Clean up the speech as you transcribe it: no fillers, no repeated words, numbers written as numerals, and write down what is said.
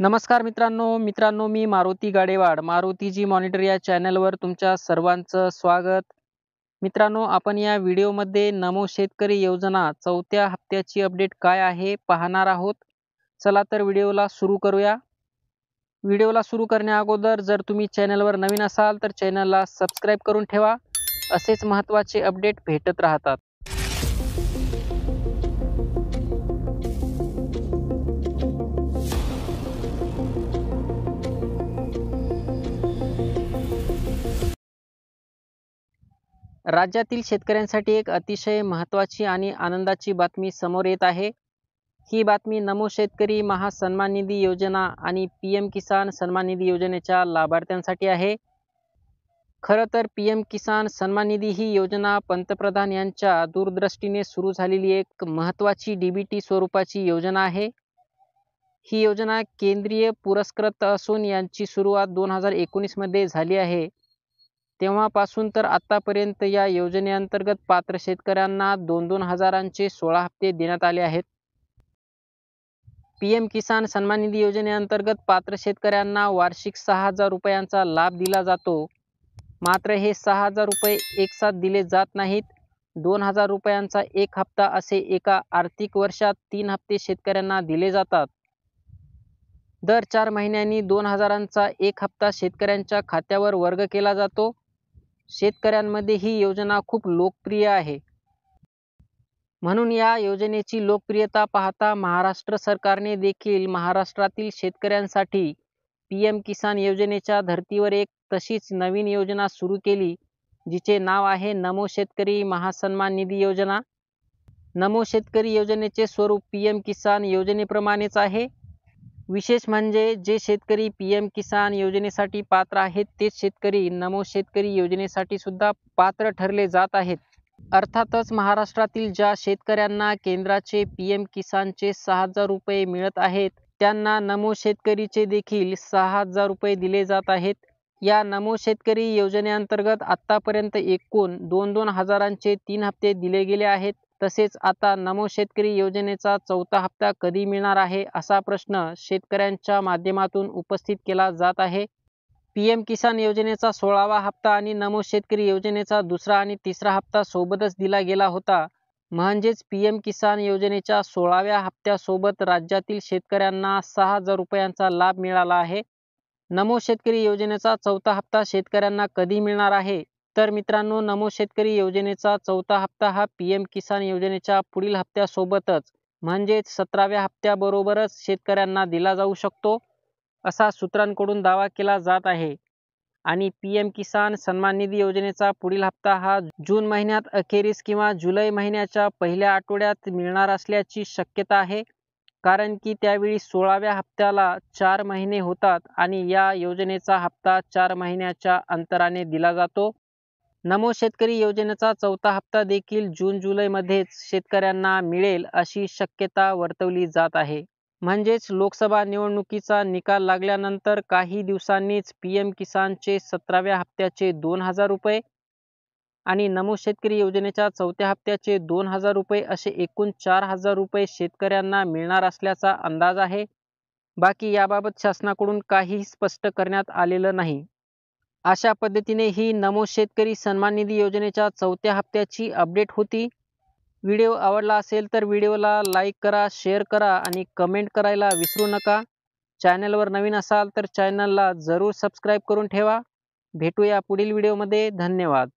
नमस्कार मित्रांनो मी मारुती गाडेवाड मारुतीजी मॉनिटर या चॅनलवर तुमच्या सर्वांचं स्वागत. मित्रांनो, आपण या व्हिडिओमध्ये नमो शेतकरी योजना चौथ्या हप्त्याची अपडेट काय आहे पाहणार आहोत. चला तर व्हिडिओला सुरू करूया. व्हिडिओला सुरू करण्या अगोदर जर तुम्ही चॅनलवर नवीन असाल तर चॅनलला सबस्क्राईब करून ठेवा. असेच महत्त्वाचे अपडेट भेटत राहतात. राज्यातील शेतकऱ्यांसाठी एक अतिशय महत्त्वाची आणि आनंदाची बातमी समोर येत आहे. ही बातमी नमो शेतकरी महासन्मान निधी योजना आणि PM किसान सन्मान निधी योजनेच्या लाभार्थ्यांसाठी आहे. खरं तर PM किसान सन्मान निधी ही योजना पंतप्रधान यांच्या दूरदृष्टीने सुरू झालेली एक महत्त्वाची DBT स्वरूपाची योजना आहे. ही योजना केंद्रीय पुरस्कृत असून यांची सुरुवात 2019 मध्ये झाली आहे. तेव्हापासून तर आतापर्यंत या योजनेअंतर्गत पात्र शेतकऱ्यांना 2-2 हजारांचे 16 हप्ते देण्यात आले आहेत. PM किसान सन्मान निधी योजनेअंतर्गत पात्र शेतकऱ्यांना वार्षिक 6,000 रुपयांचा लाभ दिला जातो. मात्र हे 6,000 रुपये एकसाथ दिले जात नाहीत. 2,000 रुपयांचा एक हप्ता असे एका आर्थिक वर्षात 3 हप्ते शेतकऱ्यांना दिले जातात. दर 4 महिन्यांनी 2,000चा एक हप्ता शेतकऱ्यांच्या खात्यावर वर्ग केला जातो. शेतकऱ्यांमध्ये ही योजना खूप लोकप्रिय आहे. म्हणून या योजनेची लोकप्रियता पाहता महाराष्ट्र सरकारने देखील महाराष्ट्रातील शेतकऱ्यांसाठी PM किसान योजनेच्या धर्तीवर एक तशीच नवीन योजना सुरू केली, जिचे नाव आहे नमो शेतकरी महासन्मान निधी योजना. नमो शेतकरी योजनेचे स्वरूप PM किसान योजनेप्रमाणेच आहे. विशेष म्हणजे जे शेतकरी PM किसान योजनेसाठी पात्र आहेत तेच शेतकरी नमो शेतकरी योजनेसाठी सुद्धा पात्र ठरले जात आहेत. अर्थातच महाराष्ट्रातील ज्या शेतकऱ्यांना केंद्राचे PM किसानचे 6,000 रुपये मिळत आहेत त्यांना नमो शेतकरीचे देखील 6,000 रुपये दिले जात आहेत. या नमो शेतकरी योजनेअंतर्गत आतापर्यंत एकूण 2-2 हजारांचे 3 हप्ते दिले गेले आहेत. तसेच आता नमो शेतकरी योजनेचा चौथा हप्ता कधी मिळणार आहे असा प्रश्न शेतकऱ्यांच्या माध्यमातून उपस्थित केला जात आहे. PM किसान योजनेचा 16वा हप्ता आणि नमो शेतकरी योजनेचा दुसरा आणि तिसरा हप्ता सोबतच दिला गेला होता. म्हणजेच PM किसान योजनेच्या 16व्या हप्त्यासोबत राज्यातील शेतकऱ्यांना 6,000 रुपयांचा लाभ मिळाला आहे. नमो शेतकरी योजनेचा चौथा हप्ता शेतकऱ्यांना कधी मिळणार आहे? तर मित्रांनो, नमो शेतकरी योजनेचा चौथा हप्ता हा PM किसान योजनेच्या पुढील हप्त्यासोबतच म्हणजेच 17व्या हप्त्याबरोबरच शेतकऱ्यांना दिला जाऊ शकतो, असा सूत्रांकडून दावा केला जात आहे. आणि PM किसान सन्मान निधी योजनेचा पुढील हप्ता हा जून महिन्यात अखेरीस किंवा जुलै महिन्याच्या पहिल्या आठवड्यात मिळणार असल्याची शक्यता आहे. कारण की त्यावेळी 16व्या हप्त्याला 4 महिने होतात आणि या योजनेचा हप्ता 4 महिन्याच्या अंतराने दिला जातो. नमो शेतकरी योजनेचा चौथा हप्ता देखील जून-जुलैमध्येच शेतकऱ्यांना मिळेल अशी शक्यता वर्तवली जात आहे. म्हणजेच लोकसभा निवडणुकीचा निकाल लागल्यानंतर काही दिवसांनीच PM किसानचे 17व्या हप्त्याचे 2,000 रुपये आणि नमो शेतकरी योजनेच्या चौथ्या हप्त्याचे 2,000 रुपये असे एकूण 4,000 रुपये शेतकऱ्यांना मिळणार असल्याचा अंदाज आहे. बाकी याबाबत शासनाकडून काहीही स्पष्ट करण्यात आलेलं नाही. अशा पद्धतीने ही नमो शेतकरी सन्मान निधी योजनेच्या चौथ्या हप्त्याची अपडेट होती. व्हिडिओ आवडला असेल तर व्हिडिओला लाईक करा, शेअर करा आणि कमेंट करायला विसरू नका. चॅनलवर नवीन असाल तर चॅनलला जरूर सबस्क्राईब करून ठेवा. भेटूया पुढील व्हिडिओमध्ये. धन्यवाद.